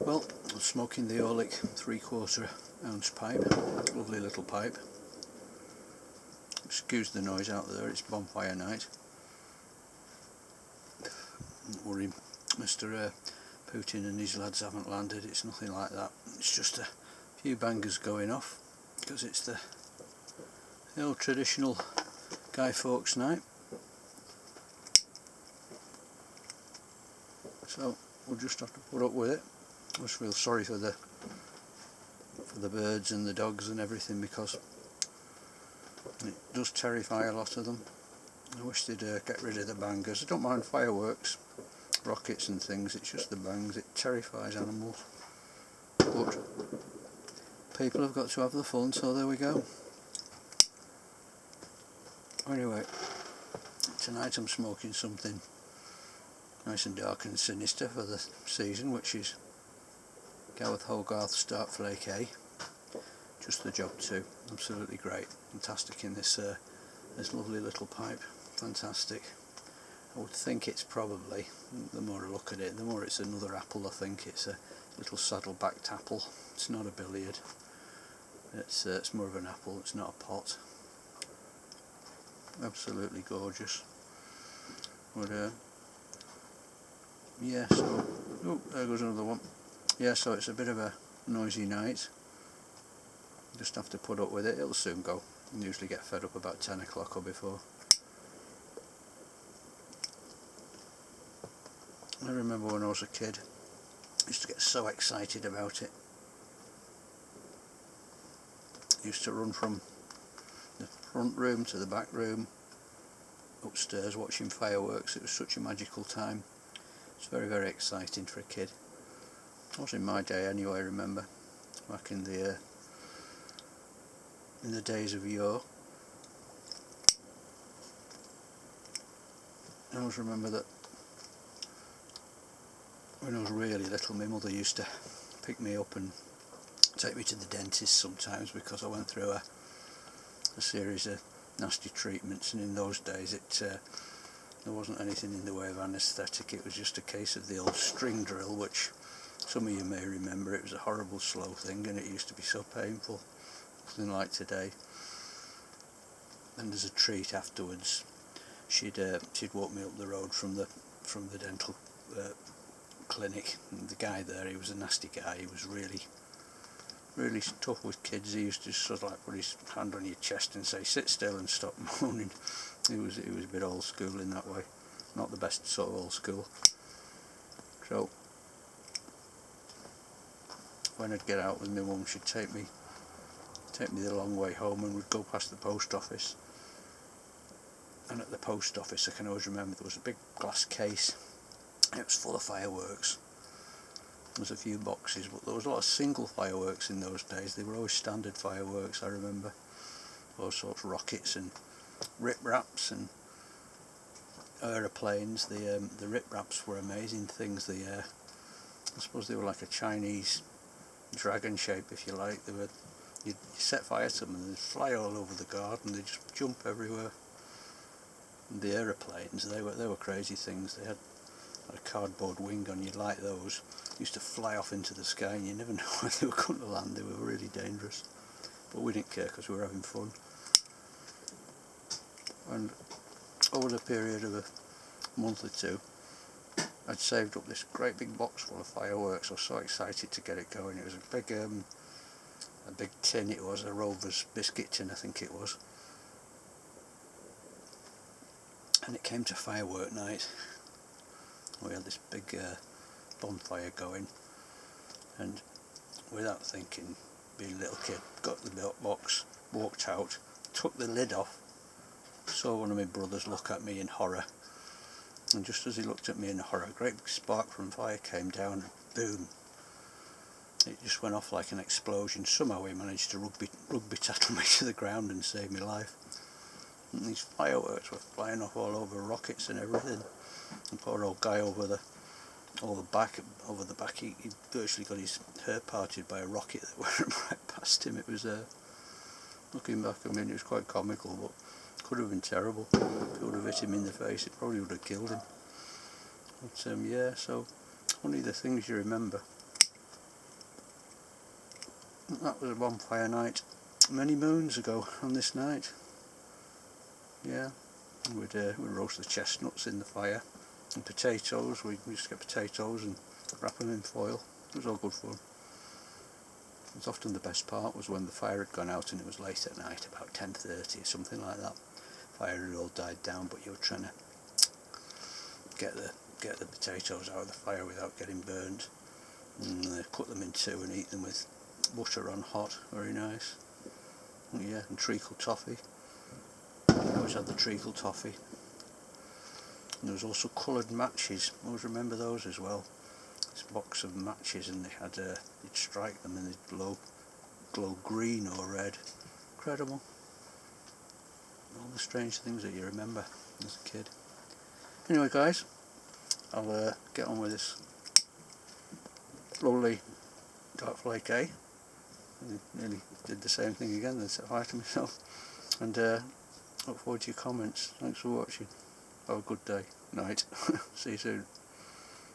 Well, I'm smoking the Orlik 3/4 ounce pipe, lovely little pipe. Excuse the noise out there, it's Bonfire Night. Don't worry, Mr. Putin and his lads haven't landed, it's nothing like that. It's just a few bangers going off, because it's the old traditional Guy Fawkes night. So we'll just have to put up with it. I just feel sorry for the birds and the dogs and everything, because it does terrify a lot of them. I wish they'd get rid of the bangers. I don't mind fireworks, rockets and things, it's just the bangs, it terrifies animals. But people have got to have the fun, so there we go. Anyway, tonight I'm smoking something nice and dark and sinister for the season, which is Gareth Hogarth Start Flake A. Just the job too. Absolutely great. Fantastic in this lovely little pipe. Fantastic. I would think it's probably, the more I look at it, the more it's another apple. I think it's a little saddle-backed apple. It's not a billiard. It's more of an apple. It's not a pot. Absolutely gorgeous. But yeah, so oh, there goes another one. Yeah, so it's a bit of a noisy night. Just have to put up with it. It'll soon go. I usually get fed up about 10 o'clock or before. I remember when I was a kid, I used to get so excited about it. I used to run from the front room to the back room, upstairs watching fireworks. It was such a magical time. It's very, very exciting for a kid. It was in my day anyway, I remember, back in the days of yore. I always remember that when I was really little, my mother used to pick me up and take me to the dentist sometimes, because I went through a series of nasty treatments, and in those days there wasn't anything in the way of anaesthetic. It was just a case of the old string drill, which some of you may remember. It was a horrible slow thing, and it used to be so painful. Nothing like today. And as a treat afterwards, she'd walk me up the road from the dental clinic, and the guy there, he was a nasty guy. He was really tough with kids. He used to sort of like put his hand on your chest and say, "Sit still and stop moaning." He was a bit old school in that way, not the best sort of old school. So when I'd get out with my mum, she'd take me the long way home, and we'd go past the post office. And at the post office, I can always remember, there was a big glass case. It was full of fireworks. There was a few boxes, but there was a lot of single fireworks in those days. They were always standard fireworks, I remember. All sorts of rockets and rip-raps and aeroplanes. The rip-raps were amazing things. I suppose they were like a Chinese dragon shape, if you like. You'd set fire to them and they'd fly all over the garden. They'd just jump everywhere. And the aeroplanes, they were crazy things. They had a cardboard wing on. You'd light those. Used to fly off into the sky, and you never know when they were going to land. They were really dangerous, but we didn't care because we were having fun. And over the period of a month or two, I'd saved up this great big box full of fireworks. I was so excited to get it going. It was a big tin. It was a Rover's biscuit tin, I think it was. And it came to firework night. We had this big bonfire going, and without thinking, being a little kid, got the box, walked out, took the lid off, saw one of my brothers look at me in horror, and just as he looked at me in horror, a great big spark from fire came down, and boom, it just went off like an explosion. Somehow he managed to rugby tackle me to the ground and save my life. And these fireworks were flying off all over, rockets and everything. The poor old guy over the back, he virtually got his hair parted by a rocket that went right past him. It was, looking back, I mean, it was quite comical, but could have been terrible. If it would have hit him in the face, it probably would have killed him. But yeah, so only the things you remember. that was a bonfire night many moons ago on this night. Yeah, we'd roast the chestnuts in the fire, and potatoes. We used to get potatoes and wrap them in foil. It was all good fun. It was often the best part was when the fire had gone out and it was late at night, about 10:30 or something like that. Fire had all died down, but you were trying to get the potatoes out of the fire without getting burnt, and cut them in two and eat them with butter on hot. Very nice. Yeah, and treacle toffee. I always had the treacle toffee. And there was also coloured matches. I always remember those as well. This box of matches, and they had you'd strike them and they'd glow green or red. Incredible. All the strange things that you remember as a kid. Anyway, guys, I'll get on with this lovely dark Flake A. I nearly did the same thing again, then set fire to myself. And look forward to your comments. Thanks for watching. Have a good day, night. See you soon.